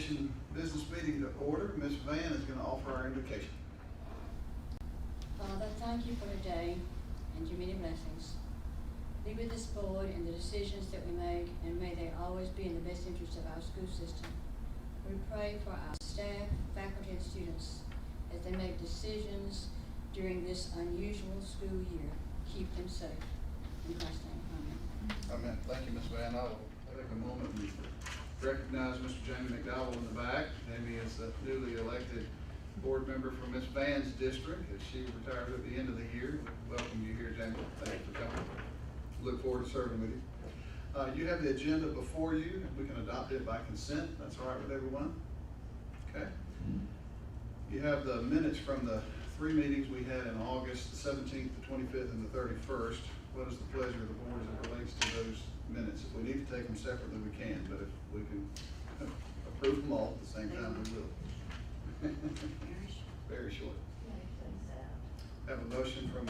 Education Business Meeting to order. Ms. Van is going to offer our invocation. Father, thank you for today and your many blessings. Be with this board and the decisions that we make, and may they always be in the best interest of our school system. We pray for our staff, faculty, and students as they make decisions during this unusual school year. Keep them safe. In Christ's name, amen. Amen. Thank you, Ms. Van. I will take a moment and recognize Mr. Jamie McDowell in the back. Jamie is a newly elected board member from Ms. Van's district as she retires at the end of the year. Welcome you here, Jamie. Thank you for coming. Look forward to serving with you. You have the agenda before you, and we can adopt it by consent. That's all right with everyone? Okay. You have the minutes from the 3 meetings we had in August, the 17th, the 25th, and the 31st. What is the pleasure of the board as it relates to those minutes? If we need to take them separately, we can, but if we can approve them all at the same time, we will. Very short. Have a motion from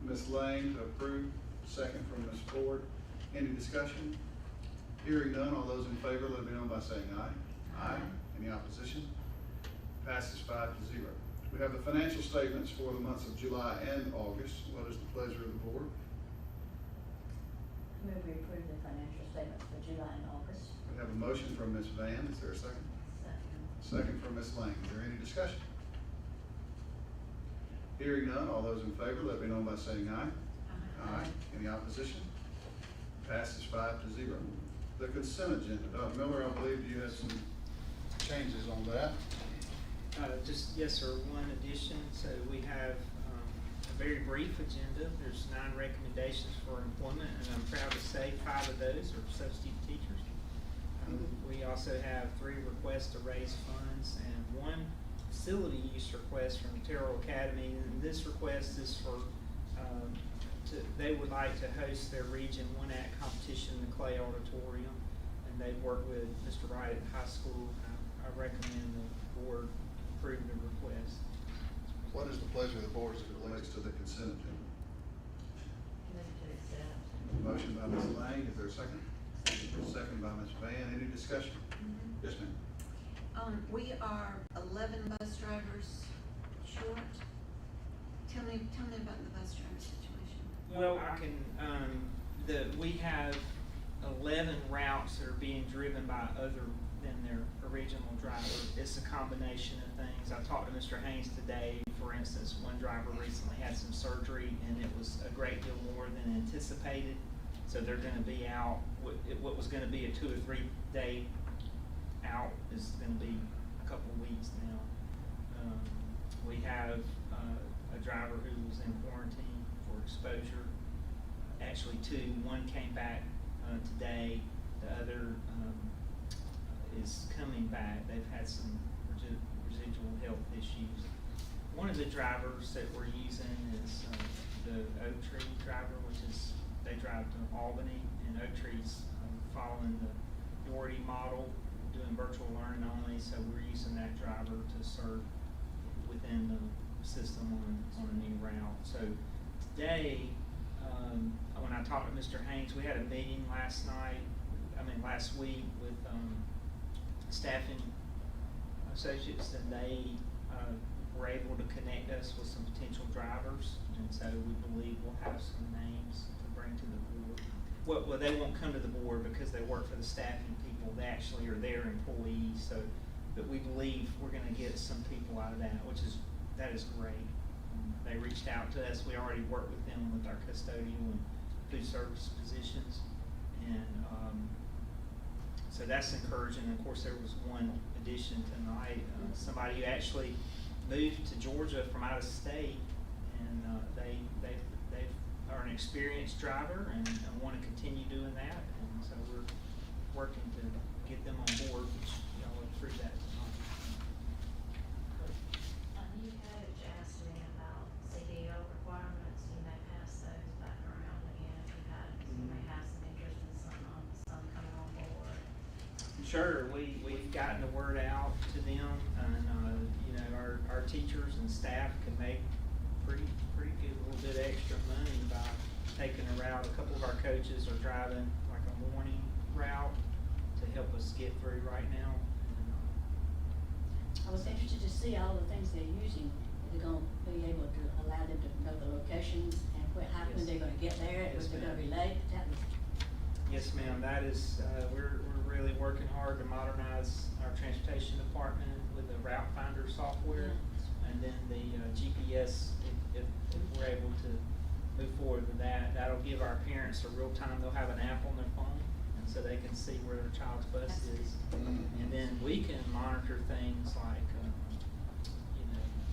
Ms. Lane to approve, second from Ms. Ford. Any discussion? Hearing none, all those in favor, let it be known by saying aye. Aye. Any opposition? Passes 5-0. We have the financial statements for the months of July and August. What is the pleasure of the board? Move we approve the financial statements for July and August. We have a motion from Ms. Van. Is there a second? Second from Ms. Lane. Is there any discussion? Hearing none, all those in favor, let it be known by saying aye. Aye. Any opposition? Passes 5-0. The consent agenda. Dr. Miller, I believe you had some changes on that. Yes, sir, one addition. So we have a very brief agenda. There's 9 recommendations for employment, and I'm proud to say 5 of those are substitute teachers. We also have 3 requests to raise funds and 1 facility use request from Terrell Academy. And this request is for, they would like to host their Region 1 Act competition in the Clay Auditorium. And they've worked with Mr. Wright at the high school. I recommend the board approve the request. What is the pleasure of the board as it relates to the consent agenda? Move to accept. Motion by Ms. Lang. Is there a second? Second by Ms. Van. Any discussion? Yes, ma'am. We are 11 bus drivers short. Tell me about the bus driver situation. Well, I can, we have 11 routes that are being driven by other than their original driver. It's a combination of things. I talked to Mr. Haynes today. For instance, one driver recently had some surgery and it was a great deal more than anticipated. So they're going to be out. What was going to be a 2 or 3 day out is going to be a couple of weeks now. We have a driver who was in quarantine for exposure. Actually 2. One came back today. The other is coming back. They've had some residual health issues. One of the drivers that we're using is the Oak Tree driver, which is, they drive to Albany, and Oak Tree's following the Doherty model, doing virtual learning only, so we're using that driver to serve within the system on a new route. So today, when I talked to Mr. Haynes, we had a meeting last week with staffing associates, and they were able to connect us with some potential drivers, and so we believe we'll have some names to bring to the board. Well, they won't come to the board because they work for the staffing people. They actually are their employees, so, but we believe we're gonna get some people out of that, that is great. They reached out to us. We already worked with them with our custodial and food service positions, and so that's encouraging. And of course, there was one addition tonight, somebody who actually moved to Georgia from out of state, and they are an experienced driver and want to continue doing that, and so we're working to get them on board, which y'all went through that tonight. New coach asked me about CDO requirements. You may pass those back around again if you had, you may have some interest in some coming on board. Sure, we've gotten the word out to them, and our teachers and staff can make pretty good, a little bit extra money by taking a route. A couple of our coaches are driving like a morning route to help us get through right now. And I was interested to see all the things they're using. They're gonna be able to allow them to know the location and how, when Yes. they're gonna get there, Yes, if they're gonna ma'am. be late, that was, Yes, ma'am, that is, we're really working hard to modernize our transportation department with the route finder software. And then the GPS, if we're able to move forward with that, that'll give our parents a real time, they'll have an app on their phone, and so they can see where their child's bus is. And then we can monitor things like,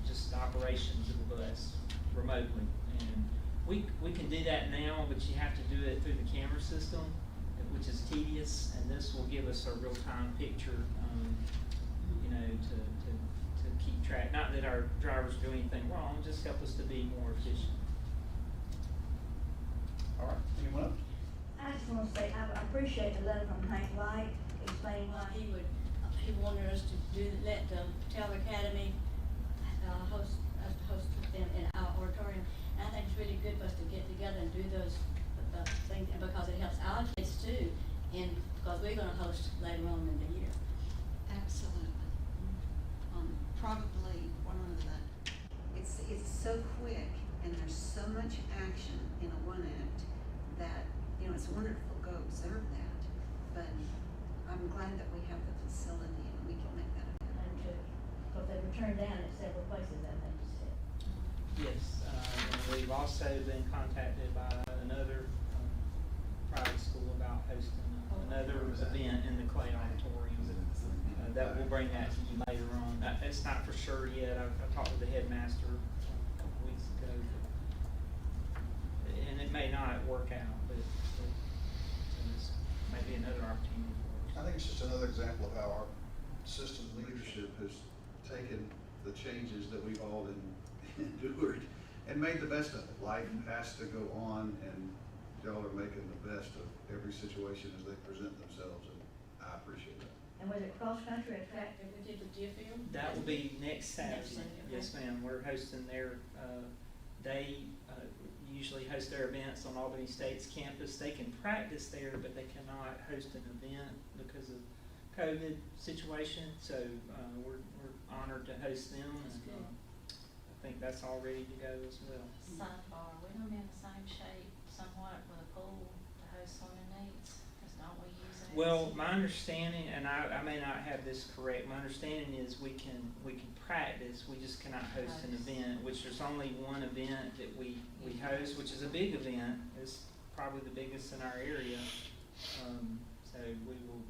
just operations of the bus remotely. And we can do that now, but you have to do it through the camera system, which is tedious, and this will give us a real-time picture, to keep track. Not that our drivers do anything wrong, just help us to be more efficient. All right, anyone else? I just wanna say, I appreciate the letter from Hank White explaining well, why he wanted us to let the Taylor Academy, host them in our auditorium. And I think it's really good for us to get together and do those, things, and because it helps our kids too, and because we're gonna host later on in the year. Absolutely. Probably one of the, it's so quick and there's so much action in a one act that, it's wonderful, go observe that. But I'm glad that we have the facility and we can make that happen. And because they were turned down at several places, I think you said. Yes, and we've also been contacted by another private school about hosting another event in the Clay Auditorium. That we'll bring that to you later on. It's not for sure yet. I talked to the headmaster a couple weeks ago, and it may not work out, but it's maybe another opportunity for us. I think it's just another example of how our system leadership has taken the changes that we've all endured and made the best of it. Life has to go on, and y'all are making the best of every situation as they present themselves, and I appreciate that. And was it cross-country or track that we did with Deerfield? That will be next Saturday. Saturday, okay. Yes, ma'am. We're hosting their, they usually host their events on Albany State's campus. They can practice there, but they cannot host an event because of COVID situation. So, we're honored to host them, That's and good. I think that's all ready to go as well. Sidebar, we don't have the same shape somewhat with a pool to host swimming meets, cause don't we use it? Well, my understanding, and I may not have this correct, my understanding is we can practice, we just cannot host an event, which there's only one event that we host, which is a big event. It's probably the biggest in our area. So we will,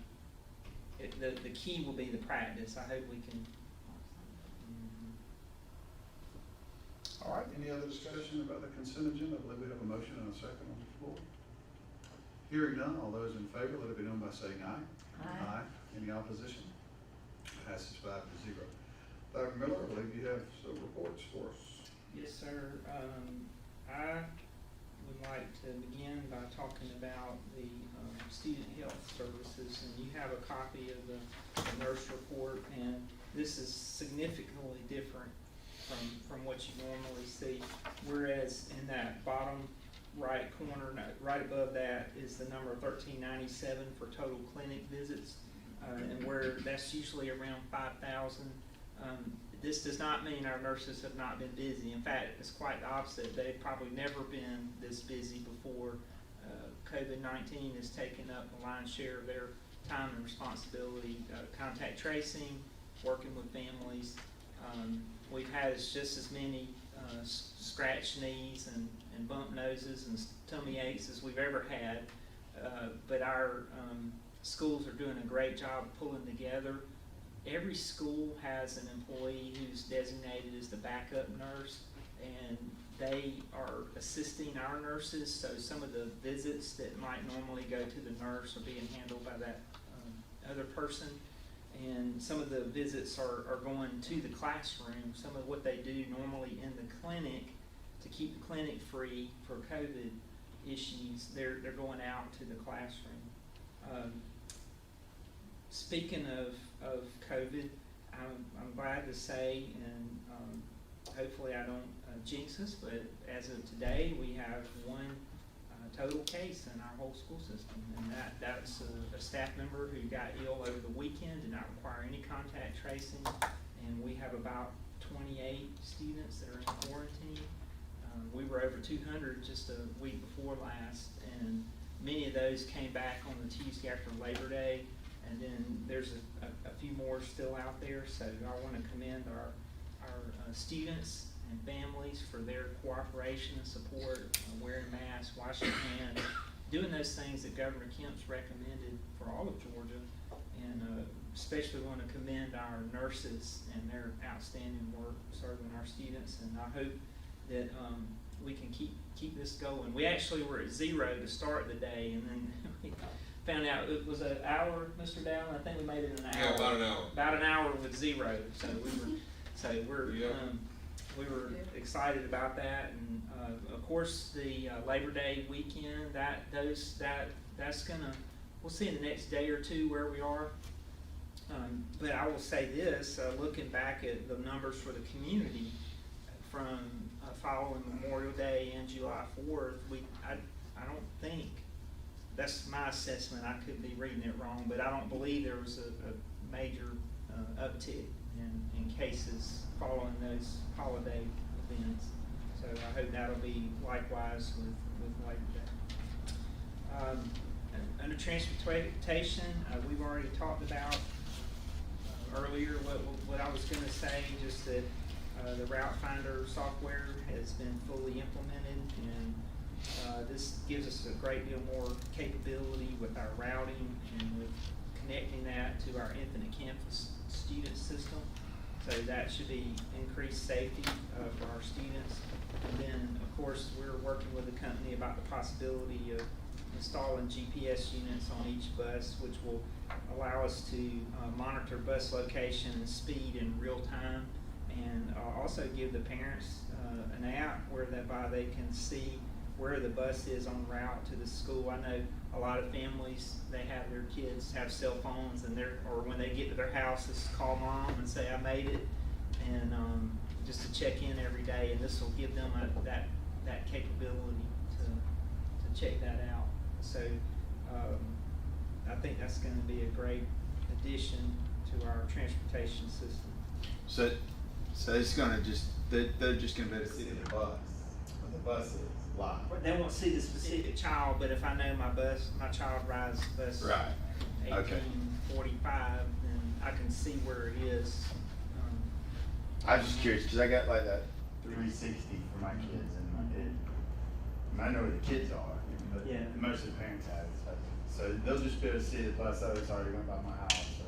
the key will be the practice. I hope we can. All right, any other discussion about the consent agenda? I believe we have a motion and a second on the floor. Hearing none, all those in favor, let it be known by saying aye. Aye. Any opposition? Passes 5-0. Dr. Miller, I believe you have some reports for us. Yes, sir. I would like to begin by talking about the student health services, and you have a copy of the nurse report, and this is significantly different from what you normally see. Whereas in that bottom right corner, right above that is the number 1397 for total clinic visits, and where that's usually around 5,000. This does not mean our nurses have not been busy. In fact, it's quite the opposite. They've probably never been this busy before. COVID-19 has taken up a lion's share of their time and responsibility. Contact tracing, working with families. We've had just as many scratched knees and bump noses and tummy aches as we've ever had. But our schools are doing a great job pulling together. Every school has an employee who's designated as the backup nurse, and they are assisting our nurses. So some of the visits that might normally go to the nurse are being handled by that other person. And some of the visits are going to the classroom. Some of what they do normally in the clinic to keep the clinic free for COVID issues, they're going out to the classroom. Speaking of COVID, I'm glad to say, and hopefully I don't jinx us, but as of today, we have one total case in our whole school system, and that's a staff member who got ill over the weekend, did not require any contact tracing, and we have about 28 students that are in quarantine. We were over 200 just a week before last, and many of those came back on the Tuesday after Labor Day, and then there's a few more still out there. So I want to commend our students and families for their cooperation and support, wearing masks, washing hands, doing those things that Governor Kemp's recommended for all of Georgia, and especially want to commend our nurses and their outstanding work serving our students. And I hope that we can keep this going. We actually were at 0 to start the day, and then we found out it was an hour, Mr. Dowling. I think we made it an hour. Yeah, about an hour. About an hour with 0. So we were excited about that, and of course the Labor Day weekend. That's gonna. We'll see in the next day or two where we are. But I will say this: looking back at the numbers for the community from following Memorial Day and July 4th, I don't think, that's my assessment. I could be reading it wrong, but I don't believe there was a major uptick in cases following those holiday events. So I hope that'll be likewise with Labor Day. Under transportation, we've already talked about earlier what I was going to say, just that the Route Finder software has been fully implemented, and this gives us a great deal more capability with our routing and with connecting that to our Infinite Campus student system. So that should be increased safety for our students. And then, of course, we're working with the company about the possibility of installing GPS units on each bus, which will allow us to monitor bus location and speed in real time, and also give the parents an app whereby they can see where the bus is on route to the school. I know a lot of families, they have their kids have cell phones, and or when they get to their house, just call mom and say I made it, and just to check in every day. And this will give them that capability to check that out. So I think that's going to be a great addition to our transportation system. So it's gonna they're just gonna be able to see the bus, when the bus is live. They won't see the specific child, but if I know my child rides bus Right. Okay. 1845, then I can see where it is. I was just curious, cause I got like that 360 for my kids, and I know where the kids are, but Yeah. most of the parents have it. So they'll just be able to see the bus, oh, it's already went by my house or something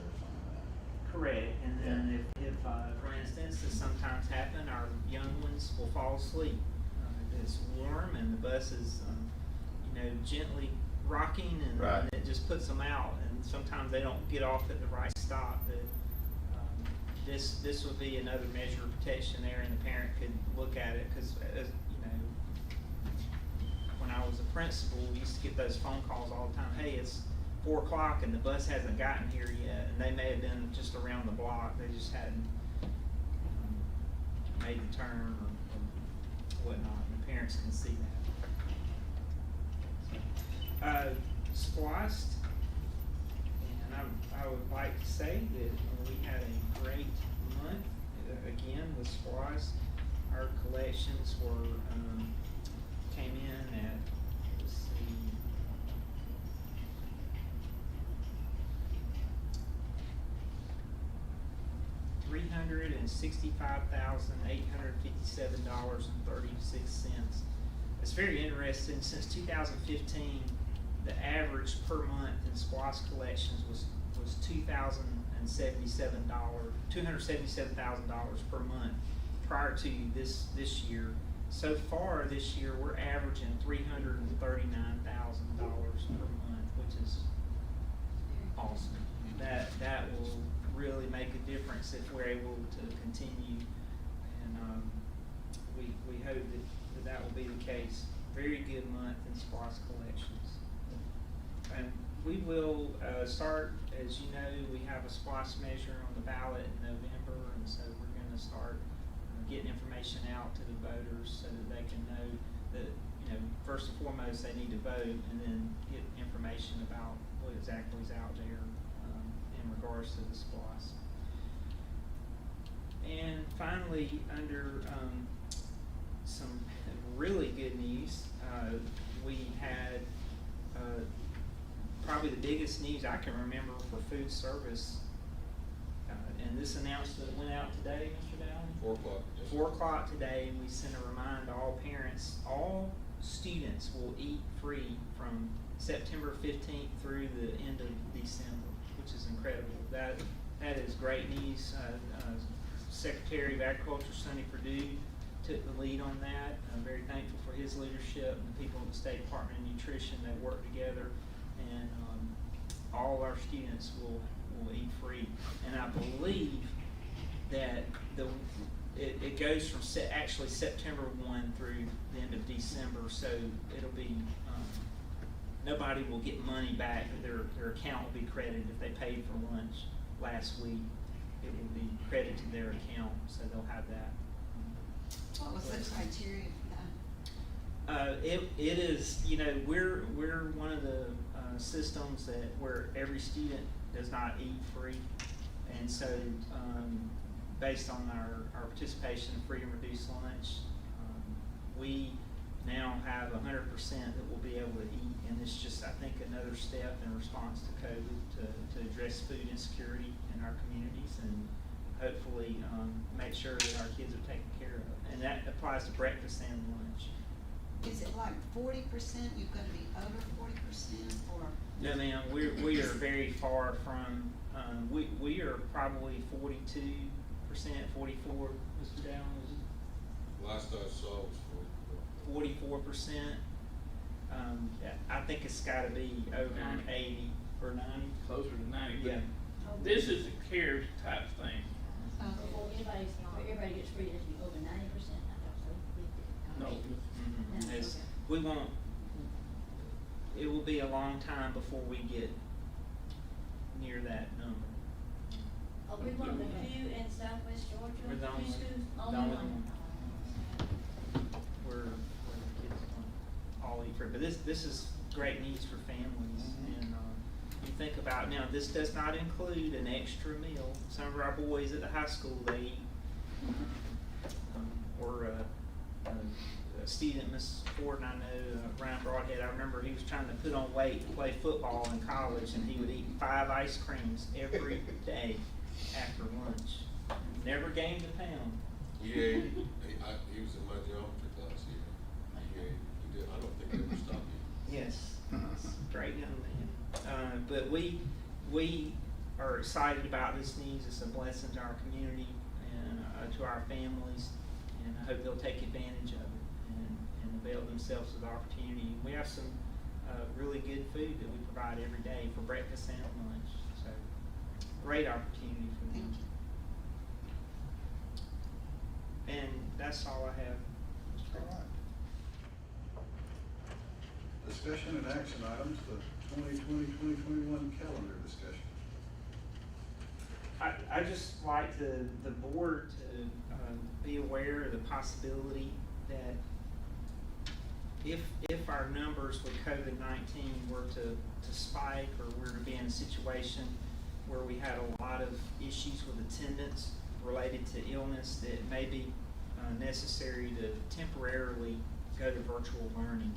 like Correct, and then if for instance, as sometimes happen, our young ones will fall asleep. It's warm and the bus is, gently rocking, and, Right. and it just puts them out. And sometimes they don't get off at the right stop. But this would be another measure of protection there, and the parent could look at it, because when I was a principal, we used to get those phone calls all the time. Hey, it's 4 o'clock and the bus hasn't gotten here yet, and they may have been just around the block. They just hadn't made the turn or whatnot, and the parents can see that. Spliced, and I would like to say that we had a great month again with Spliced. Our collections came in at, let's see, $365,857.36. It's very interesting. Since 2015, the average per month in SPLOST collections was $277,000 per month prior to this year. So far this year, we're averaging $339,000 per month, which is awesome. That will really make a difference if we're able to continue, and we hope that will be the case. Very good month in SPLOST collections. And we will start, as you know, we have a SPLOST measure on the ballot in November, and so we're going to start getting information out to the voters so that they can know that, first and foremost, they need to vote, and then get information about what exactly is out there in regards to the SPLOST. And finally, under some really good news, we had probably the biggest news I can remember for food service. And this announcement went out today, Mr. Dowling? 4 o'clock. 4 o'clock today, and we sent a reminder to all parents, all students will eat free from September 15th through the end of December, which is incredible. That is great news. Secretary of Agriculture, Sonny Perdue, took the lead on that. I'm very thankful for his leadership and the people at the State Department of Nutrition that work together. And all of our students will eat free. And I believe that it goes from actually September 1 through the end of December, so it'll be, nobody will get money back. Their account will be credited if they paid for lunch last week. It will be credited to their account, so they'll have that. What was the criteria for that? It is, we're one of the systems where every student does not eat free. And so, based on our participation in free and reduced lunch, we now have 100% that will be able to eat. And it's just, I think, another step in response to COVID to address food insecurity in our communities and hopefully make sure that our kids are taken care of. And that applies to breakfast and lunch. Is it like 40%? You've got to be over 40%, or? No, ma'am, we are very far from, we are probably 42%, 44, Mr. Dowling, Last I saw was 44%. I think it's gotta be over 80 or 90. Closer to 90. Yeah. This is a CARES type thing. Before everybody gets free, it has to be over 90%, I No. thought so. Mhm. We won't, it will be a long time before we get near that number. Are we one of the few in Southwest Georgia? We're the only- schools? the Only only one. Where the kids all eat free, but this is great news for families. And you think about now, this does not include an extra meal. Some of our boys at the high school, they eat, or a student, Miss Ford, and I know Ryan Broadhead, I remember he was trying to put on weight to play football in college, and he would eat 5 ice creams every day after lunch. Never gained a pound. he was in my geometry class here. He did, I don't think he ever stopped eating. Yes, great young man. But we are excited about this news. It's a blessing to our community and to our families, and I hope they'll take advantage of it and avail themselves of the opportunity. We have some really good food that we provide every day for breakfast and lunch, so great opportunity for them. Thank you. And that's all I have, Mr. All President. right. Discussion and action items, the 2020-2021 calendar discussion. I just like the board to be aware of the possibility that if our numbers with COVID-19 were to spike, or we're to be in a situation where we had a lot of issues with attendance related to illness, that it may be necessary to temporarily go to virtual learning.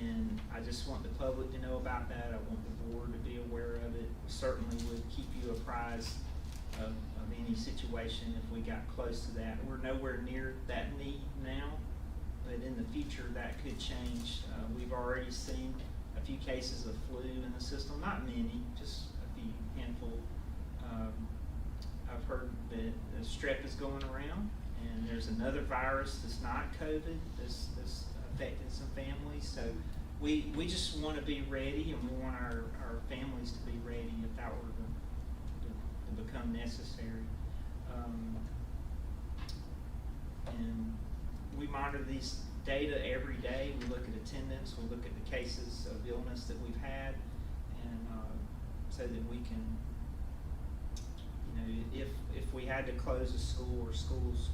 And I just want the public to know about that. I want the board to be aware of it. We certainly would keep you apprised of any situation if we got close to that. We're nowhere near that need now, but in the future that could change. We've already seen a few cases of flu in the system, not many, just a few handful. I've heard that the strep is going around, and there's another virus that's not COVID that's affecting some families. So we just want to be ready, and we want our families to be ready if that were to become necessary. And we monitor these data every day. We look at attendance, we look at the cases of illness that we've had, and so that we can, if we had to close a school or schools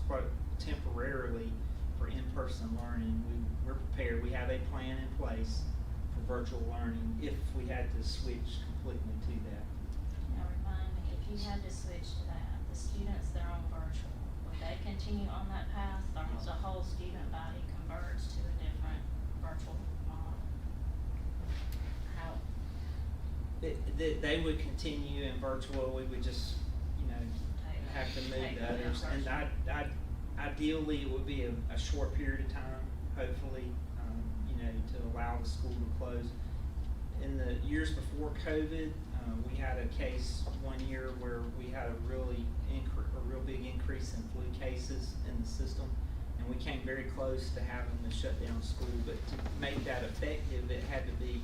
temporarily for in-person learning, we're prepared. We have a plan in place for virtual learning if we had to switch completely to that. Now remind me, if you had to switch to that, the students that are on virtual, they continue on that path, or does the whole student body converts to a different virtual model? How, They would continue in virtual, we would just, have to move Take the others. them And ideally, it would be a short period of time, hopefully, to allow the school to close. In the years before COVID, we had a case one year where we had a real big increase in flu cases in the system. And we came very close to having to shut down school, but to make that effective, it had to be,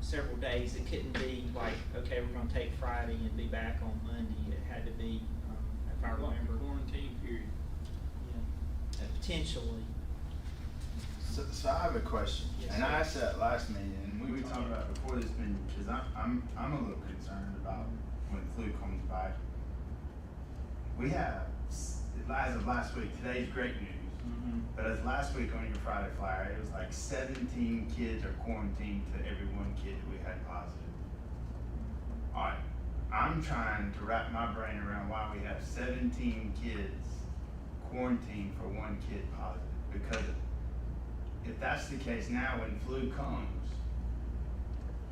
several days. It couldn't be like, okay, we're gonna take Friday and be back on Monday. It had to be, if I remember. Quarantine period. Potentially. So I have a question, Yes, and sir. I asked that last meeting, and we talked about it before this meeting, because I'm a little concerned about when flu comes back. We have, as of last week, today's great news, but as last week on your Friday flyer, it was like 17 kids are quarantined to every one kid that we had positive. All right, I'm trying to wrap my brain around why we have 17 kids quarantined for one kid positive, because if that's the case now, when flu comes,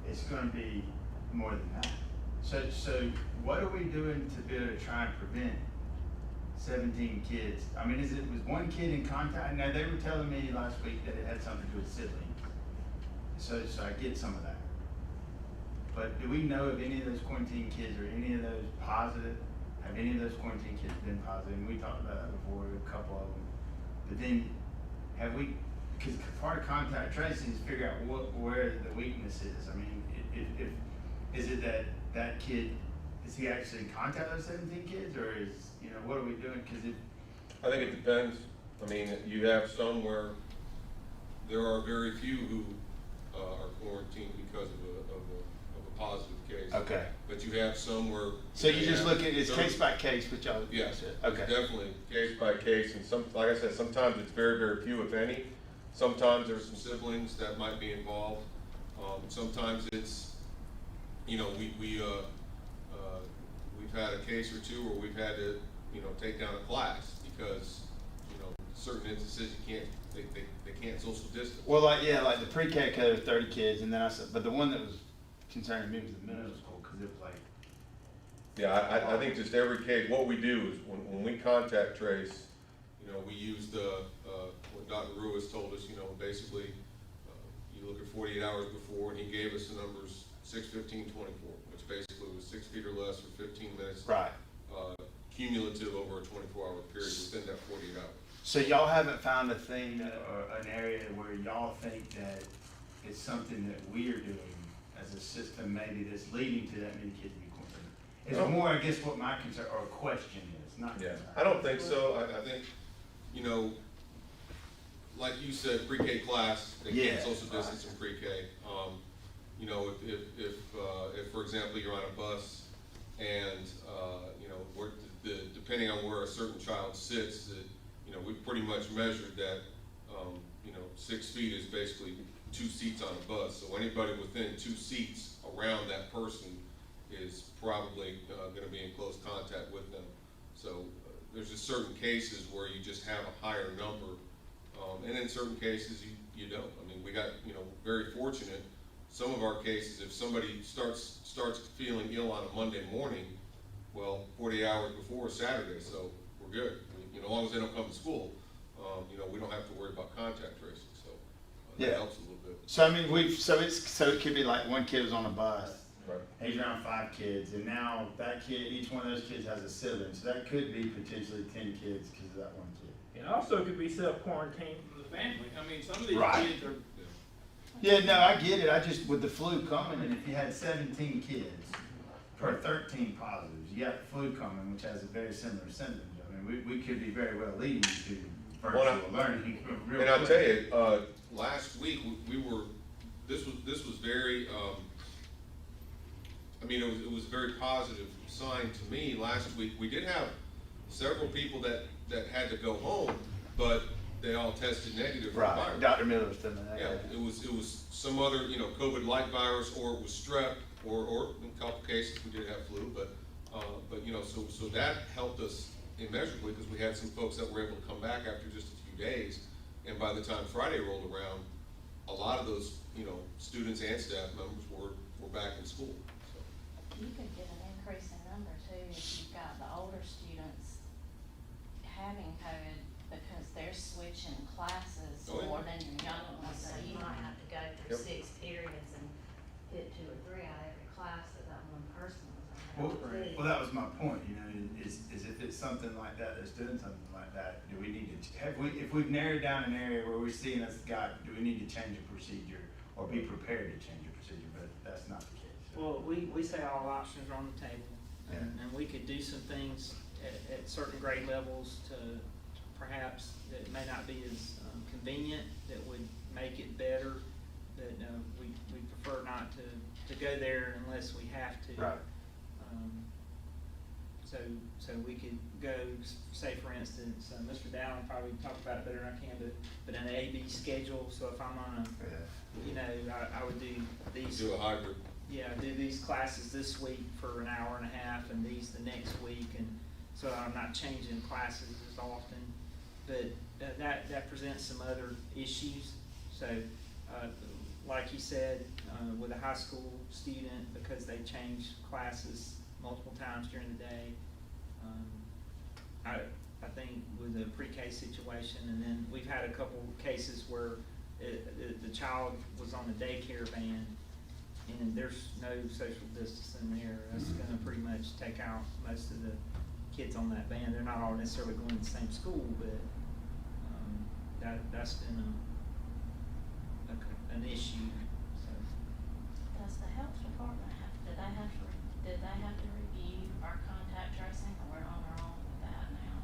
it's gonna be more than that. So what are we doing to be able to try and prevent 17 kids? I mean, was one kid in contact? Now, they were telling me last week that it had something to do with siblings. So I get some of that. But do we know if any of those quarantine kids or any of those positive, have any of those quarantine kids been positive? And we talked about that before, a couple of them. But then, have we, because part of contact tracing is figure out where the weakness is. I mean, is it that kid, is he actually in contact with 17 kids, or is, what are we doing? Because I think it depends. I mean, you have some where there are very few who are quarantined because of a positive case. Okay. But you have some where. So you just look at it's case by case, which y'all. Yes, Okay. it's definitely case by case, and like I said, sometimes it's very, very few, if any. Sometimes there's some siblings that might be involved. Sometimes it's, we've had a case or two where we've had to, take down a class because, certain instances they can't social distance. Well, like the pre-K code of 30 kids, and then but the one that was concerning me was the middle school, because it was like. Yeah, I think just every case, what we do is when we contact trace, we use what Dr. Ruiz told us, basically, you look at 48 hours before, and he gave us the numbers 6, 15, 24, which basically was 6 feet or less for 15 minutes. Right. Cumulative over a 24-hour period within that 48 hours. So y'all haven't found a thing or an area where y'all think that it's something that we are doing as a system, maybe that's leading to that many kids being quarantined? It's more, I guess, what my concern or question is, not concern. I don't think so. I think, like you said, pre-K class, they can't social distance in pre-K. If for example, you're on a bus and, depending on where a certain child sits, we pretty much measured that, 6 feet is basically 2 seats on a bus. So anybody within 2 seats around that person is probably going to be in close contact with them. So there's just certain cases where you just have a higher number, and in certain cases you don't. I mean, we got very fortunate. Some of our cases, if somebody starts feeling ill on a Monday morning, well, 40 hours before Saturday, so we're good. As long as they don't come to school, we don't have to worry about contact tracing. So that helps a little bit. So I mean, so it could be like one kid was on a bus. Right. He's around 5 kids, and now that kid, each one of those kids has a sibling, so that could be potentially 10 kids because of that one kid. And also it could be self-quarantined from the family. I mean, some of these Right. kids are. Yeah, no, I get it. I just, with the flu coming, and if you had 17 kids per 13 positives, you got the flu coming, which has a very similar symptoms. I mean, we could be very well leading to virtual learning. And I'll tell you, last week this was very, it was a very positive sign to me. Last week, we did have several people that had to go home, but they all tested negative for the virus. Right, Dr. Miller was telling me that. Yeah, it was some other, COVID-like virus, or it was strep, or in a couple cases we did have flu, but But, you know, so that helped us immeasurably, because we had some folks that were able to come back after just a few days. And by the time Friday rolled around, a lot of those, you know, students and staff members were back in school, so. You could get an increase in number too if you've got the older students having COVID, because they're switching classes Oh, yeah. more than your younger ones, so you might have to go through 6 periods and hit 2 or 3 out of every class that one person was in. Well, that was my point, you know, is if it's something like that, that's doing something like that, do we need to, if we've narrowed down an area where we're seeing that's got, do we need to change a procedure or be prepared to change a procedure, but that's not the case. Well, we say all options are on the table, and we could do some things at certain grade levels to perhaps that may not be as convenient, that would make it better, but we prefer not to go there unless we have to. Right. So we could go, say for instance, Mr. Dowling probably talk about it better than I can, but an A/B schedule, so if I'm on a, you know, I would do these. Do a hybrid. Yeah, do these classes this week for an hour and a half and these the next week, and so I'm not changing classes as often. But that presents some other issues. So, like you said, with a high school student, because they change classes multiple times during the day, I think with the pre-K situation, and then we've had a couple cases where the child was on the daycare ban, and there's no social distancing there. That's gonna pretty much take out most of the kids on that ban. They're not all necessarily going to the same school, but that's been an issue, so. Does the health department did they have to review our contact tracing, or we're on our own with that now?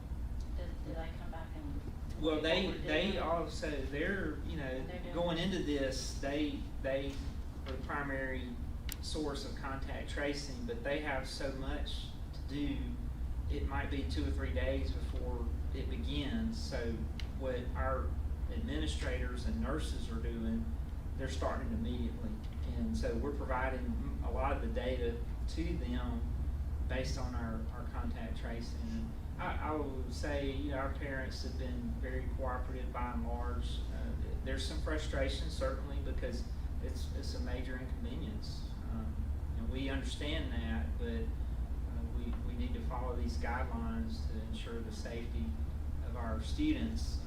Did they come back and? Well, do what we're they doing? also, they're, you know, They're doing- going into this, they are the primary source of contact tracing, but they have so much to do. It might be 2 or 3 days before it begins, so what our administrators and nurses are doing, they're starting immediately. And so we're providing a lot of the data to them based on our contact tracing. And I would say, you know, our parents have been very cooperative by and large. There's some frustration certainly, because it's a major inconvenience. And we understand that, but we need to follow these guidelines to ensure the safety of our students.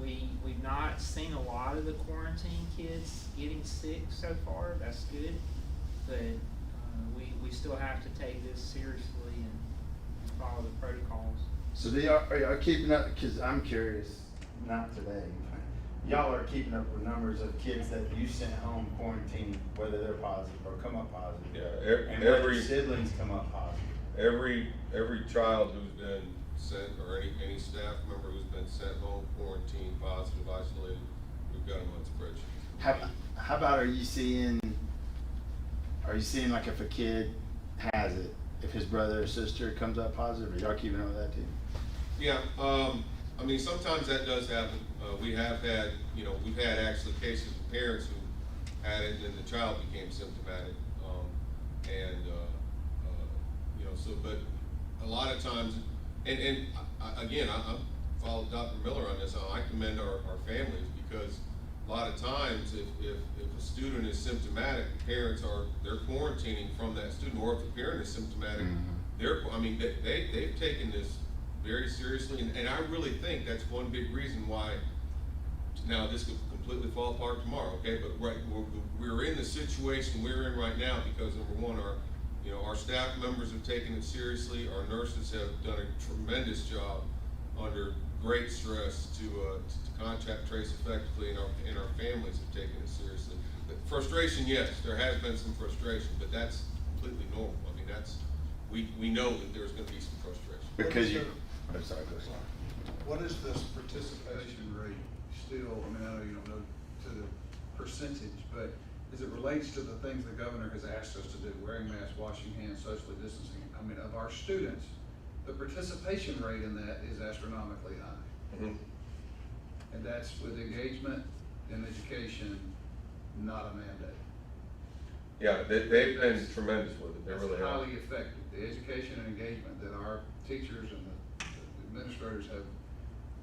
We've not seen a lot of the quarantine kids getting sick so far. That's good, but we still have to take this seriously and follow the protocols. So are y'all keeping up, because I'm curious, not today, y'all are keeping up with numbers of kids that you sent home quarantined, whether they're positive or come up positive? Yeah, And whether siblings come up positive? every child who's been sent, or any staff member who's been sent home, quarantined, positive, isolated, we've got them on spreadsheets. How about, are you seeing like if a kid has it, if his brother or sister comes up positive, are y'all keeping up with that too? Yeah, I mean, sometimes that does happen. We have had, you know, we've had actually cases of parents who had it and then the child became symptomatic. You know, so, but a lot of times, and again, I follow Dr. Miller on this. I commend our families, because a lot of times if a student is symptomatic, the parents they're quarantining from that student, or if the parent is symptomatic, they've taken this very seriously, and I really think that's one big reason why. Now this could completely fall apart tomorrow, okay? But we're in the situation we're in right now because number one, our staff members have taken it seriously. Our nurses have done a tremendous job under great stress to contact trace effectively, and our families have taken it seriously. The frustration, yes, there has been some frustration, but that's completely normal. I mean, we know that there's going to be some frustration. Because I'm sorry, go ahead. What is this participation rate still? I mean, I know you don't know to the percentage, but as it relates to the things the governor has asked us to do, wearing masks, washing hands, socially distancing, I mean, of our students, the participation rate in that is astronomically high. Mm-hmm. And that's with engagement in education, not a mandate. Yeah, they've been tremendous with it. They That's really have. highly effective. the education and engagement that our teachers and the administrators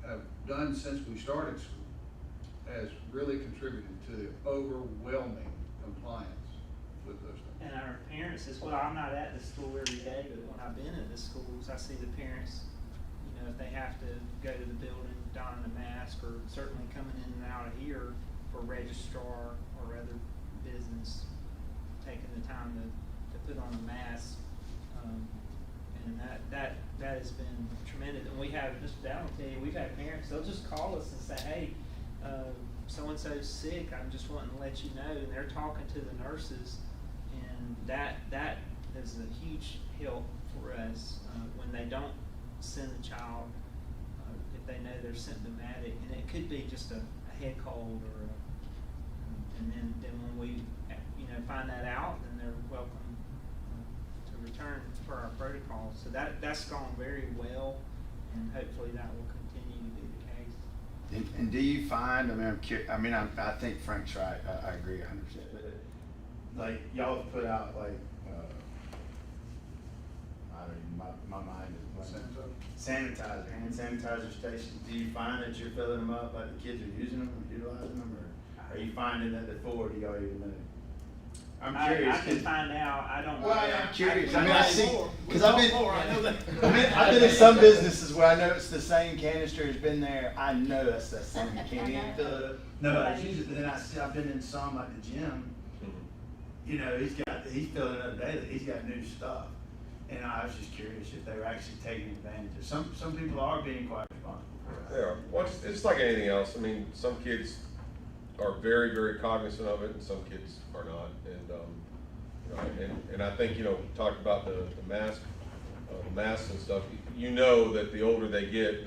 have done since we started school has really contributed to the overwhelming compliance with those things. And our parents as well. I'm not at the school every day, but when I've been at the schools, I see the parents, you know, if they have to go to the building donning a mask, or certainly coming in and out of here for registrar or other business, taking the time to put on a mask. And that has been tremendous. And we have, Mr. Dowd will tell you, we've had parents, they'll just call us and say, hey, so-and-so's sick, I'm just wanting to let you know, and they're talking to the nurses, and that is a huge help for us, when they don't send the child, if they know they're symptomatic, and it could be just a head cold, or and then when we, you know, find that out, then they're welcome to return for our protocol. So that's gone very well, and hopefully that will continue to be the case. And do you find, I think Frank's right, I agree 100%. Like, y'all have put out like, I don't even, my mind is blank. Sanitizer, hand sanitizer stations. Do you find that you're filling them up, like the kids are using them, or utilizing them, or are you finding that before, do y'all even know? I'm curious. I can find out, I don't know. Well, I'm curious. I see, because I've been in some businesses where I know it's the same canister has been there. I know that's the same. You can't even fill it up. No, it's usually, but then I've been in some like the gym. You know, he's filling it up daily. He's got new stuff. And I was just curious if they were actually taking advantage of. Some people are being quite responsible for it. They are. Well, it's like anything else. I mean, some kids are very, very cognizant of it, and some kids are not. And I think, you know, talked about the masks and stuff. You know that the older they get,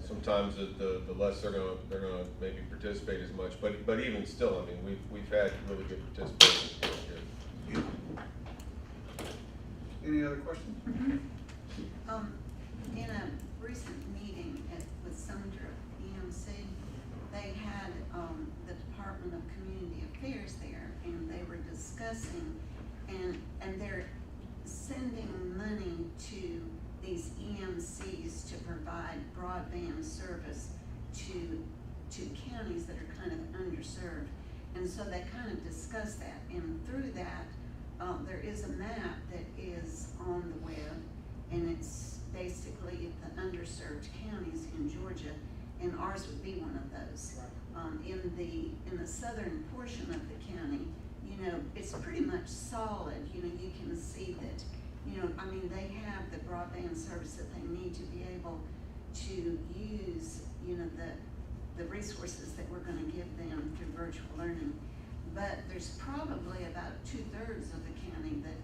sometimes the less they're gonna maybe participate as much. But even still, I mean, we've had really good participation here. Any other questions? In a recent meeting with Sumter EMC, they had, the Department of Community Affairs there, and they were discussing, and they're sending money to these EMCs to provide broadband service to counties that are kind of underserved. And so they kind of discussed that, and through that, there is a map that is on the web, and it's basically the underserved counties in Georgia, and ours would be one of those. In the southern portion of the county, you know, it's pretty much solid. You know, you can see that, you know, I mean, they have the broadband service that they need to be able to use, you know, the resources that we're gonna give them through virtual learning. But there's probably about 2/3 of the county that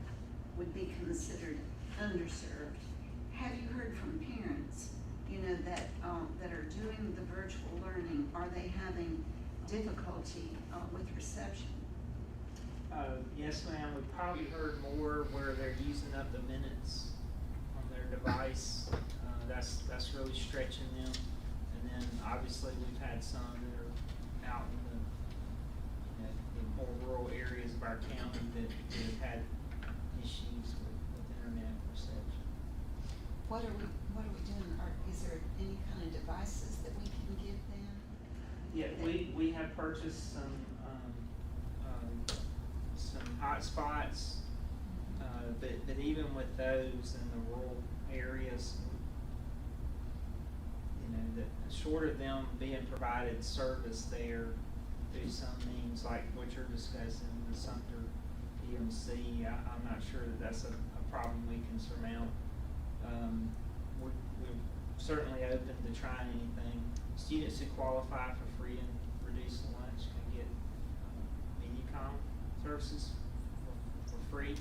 would be considered underserved. Have you heard from parents, you know, that are doing the virtual learning? Are they having difficulty with reception? Yes, ma'am. We've probably heard more where they're using up the minutes on their device. That's really stretching them. And then obviously we've had some that are out in the more rural areas of our county that have had issues with internet reception. What are we doing? Is there any kind of devices that we can give them? Yeah, we have purchased some hotspots, but even with those in the rural areas, you know, that short of them being provided service there through some means like what you're discussing, the Sumter EMC, I'm not sure that that's a problem we can surmount. We're certainly open to trying anything. Students who qualify for free and reduced lunch can get MediaCom services for free.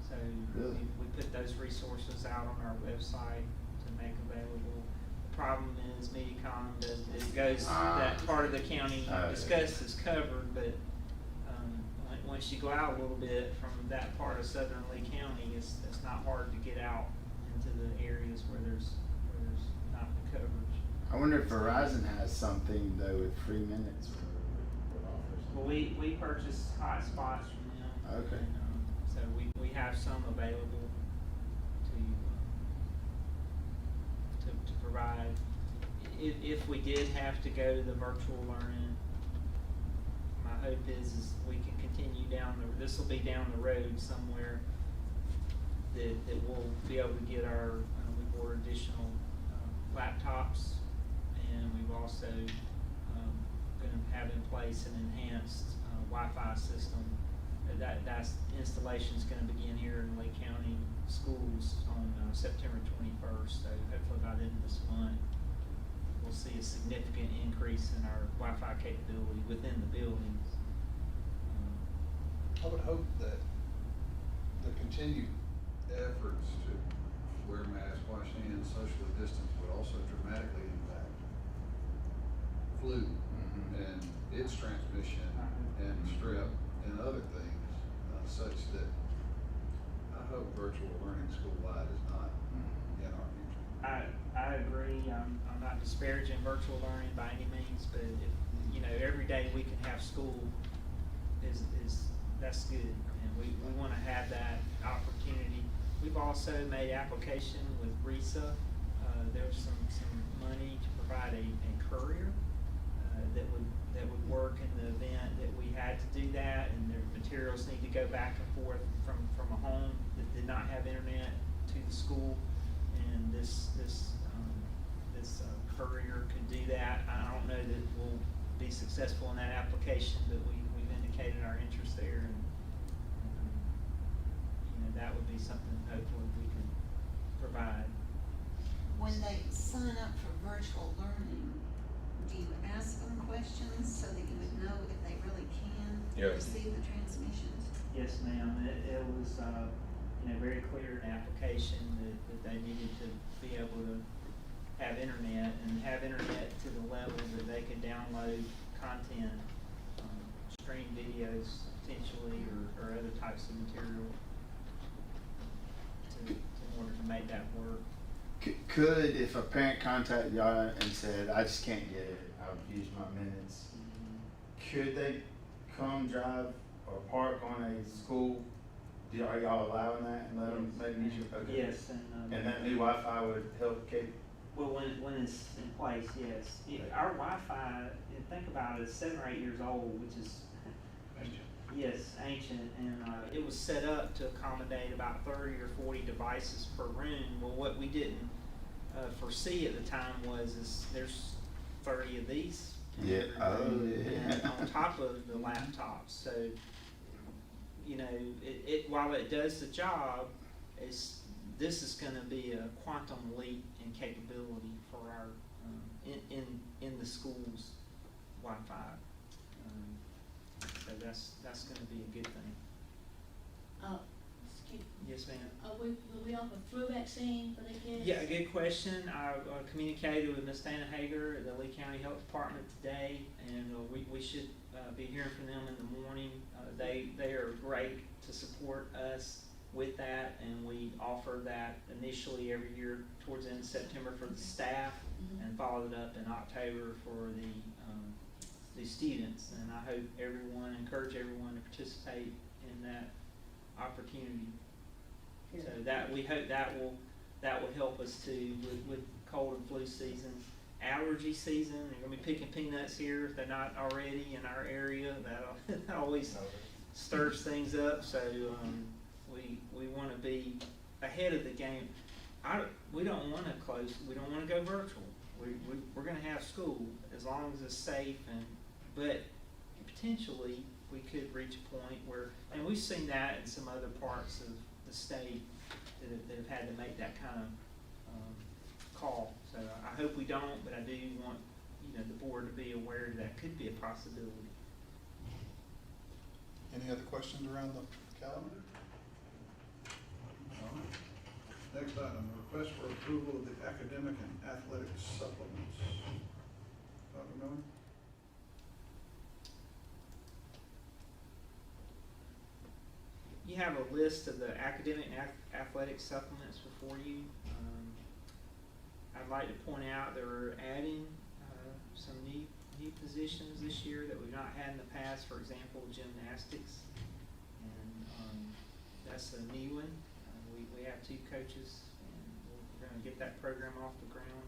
So Really? we put those resources out on our website to make available. The problem is MediaCom it goes that part of the county discussed is covered, but once you go out a little bit from that part of southern Lee County, it's not hard to get out into the areas where there's not the coverage. I wonder if Verizon has something though with free minutes for offers. Well, we purchase hotspots from them. Okay. And, so we have some available. to provide. If we did have to go to the virtual learning, my hope is we can continue this will be down the road somewhere that we'll be able to get we've ordered additional laptops, and we've also going to have in place an enhanced Wi-Fi system. That's installation's going to begin here in Lake County schools on September 21st. So hopefully by the end of this month, we'll see a significant increase in our Wi-Fi capability within the buildings. I would hope that the continued efforts to wear masks, wash hands, socially distance would also dramatically impact flu and its transmission and strep and other things, such that I hope virtual learning school-wide is not in our future. I agree. I'm not disparaging virtual learning by any means, but if, every day we can have school that's good, and we want to have that opportunity. We've also made application with RISA. There's some money to provide a courier that would work in the event that we had to do that, and their materials need to go back and forth from a home that did not have internet to the school, and this courier could do that. I don't know that we'll be successful in that application, but we've indicated our interest there, and that would be something hopefully we can provide. When they sign up for virtual learning, do you ask them questions so that you would know if they really can receive the transmissions? Yes, ma'am. It was, very clear in the application that they needed to be able to have internet to the level that they could download content, stream videos potentially, or other types of material in order to make that work. Could, if a parent contacted y'all and said, I just can't get it, I've used my minutes, could they come drive or park on a school? Are y'all allowing that and let them make use of it? Yes, and that new Wi-Fi would help keep? Well, when it's in place, yes. Our Wi-Fi, think about it, is 7 or 8 years old, which is yes, ancient, and it was set up to accommodate about 30 or 40 devices per room. Well, what we didn't foresee at the time is there's 30 of these. Yeah. And on top of the laptops. So, while it does the job, this is going to be a quantum leap in capability for our in the schools Wi-Fi. So that's going to be a good thing. Excuse me. Yes, ma'am. Will we offer flu vaccine for the kids? Yeah, good question. I communicated with Ms. Dana Hager at the Lee County Health Department today, and we should be hearing from them in the morning. They are great to support us with that, and we offer that initially every year towards the end of September for the staff, and followed it up in October for the students. And I hope encourage everyone to participate in that opportunity. Good. So that we hope that will help us too with cold and flu season, allergy season. They're gonna be picking peanuts here if they're not already in our area. That always stirs things up. So we want to be ahead of the game. We don't want to close. We don't want to go virtual. We're going to have school as long as it's safe, but potentially we could reach a point where, and we've seen that in some other parts of the state that have had to make that kind of call. So I hope we don't, but I do want the board to be aware that could be a possibility. Any other questions around the calendar? All right. Next item, request for approval of the academic and athletic supplements. Dr. Miller? You have a list of the academic and athletic supplements before you. I'd like to point out that we're adding some new positions this year that we've not had in the past. For example, gymnastics, and that's a new one. We have 2 coaches we're gonna get that program off the ground.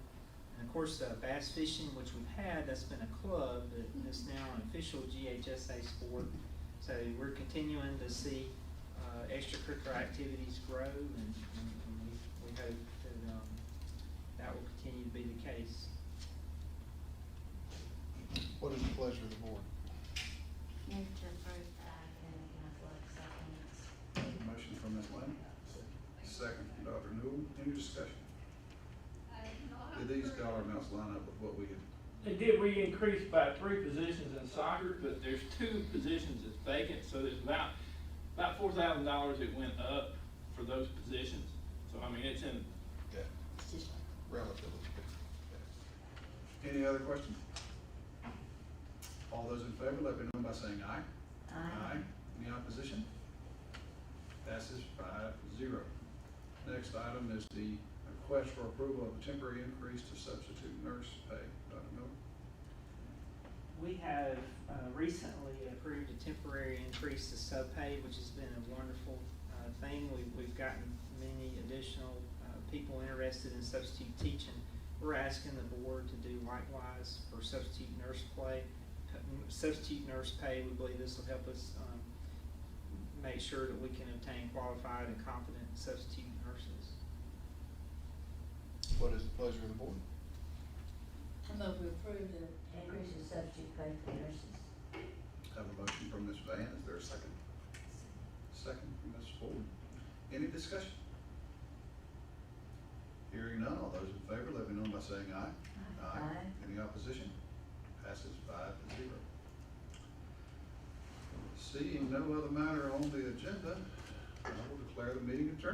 And of course, bass fishing, which we've had, that's been a club, but it's now an official GHSA sport. So we're continuing to see extracurricular activities grow, and we hope that that will continue to be the case. What is the pleasure of the board? Move to approve the academic and athletic supplements. Motion from Ms. Lane, second from Dr. Newell. Any discussion? Did these dollar amounts line up with what we had? They did, we increased by 3 positions in soccer, but there's 2 positions that's vacant, so there's about $4,000 it went up for those positions. So, I mean, it's in, Yeah, It's just relatively. Any other questions? All those in favor, let me know by saying aye. Aye. Any opposition? Passes 5-0. Next item is the request for approval of a temporary increase to substitute nurse pay. Dr. Miller? We have recently approved a temporary increase to sub-pay, which has been a wonderful thing. We've gotten many additional people interested in substitute teaching. We're asking the board to do likewise for substitute nurse pay. We believe this will help us make sure that we can obtain qualified and competent substitute nurses. What is the pleasure of the board? I move we approve the increase in substitute pay for nurses. Have a motion from Ms. Van. Is there a second? Second from Ms. Ford. Any discussion? Hearing none, all those in favor, let me know by saying aye. Aye. Any opposition? Passes 5-0. Seeing no other matter on the agenda, I will declare the meeting adjourned.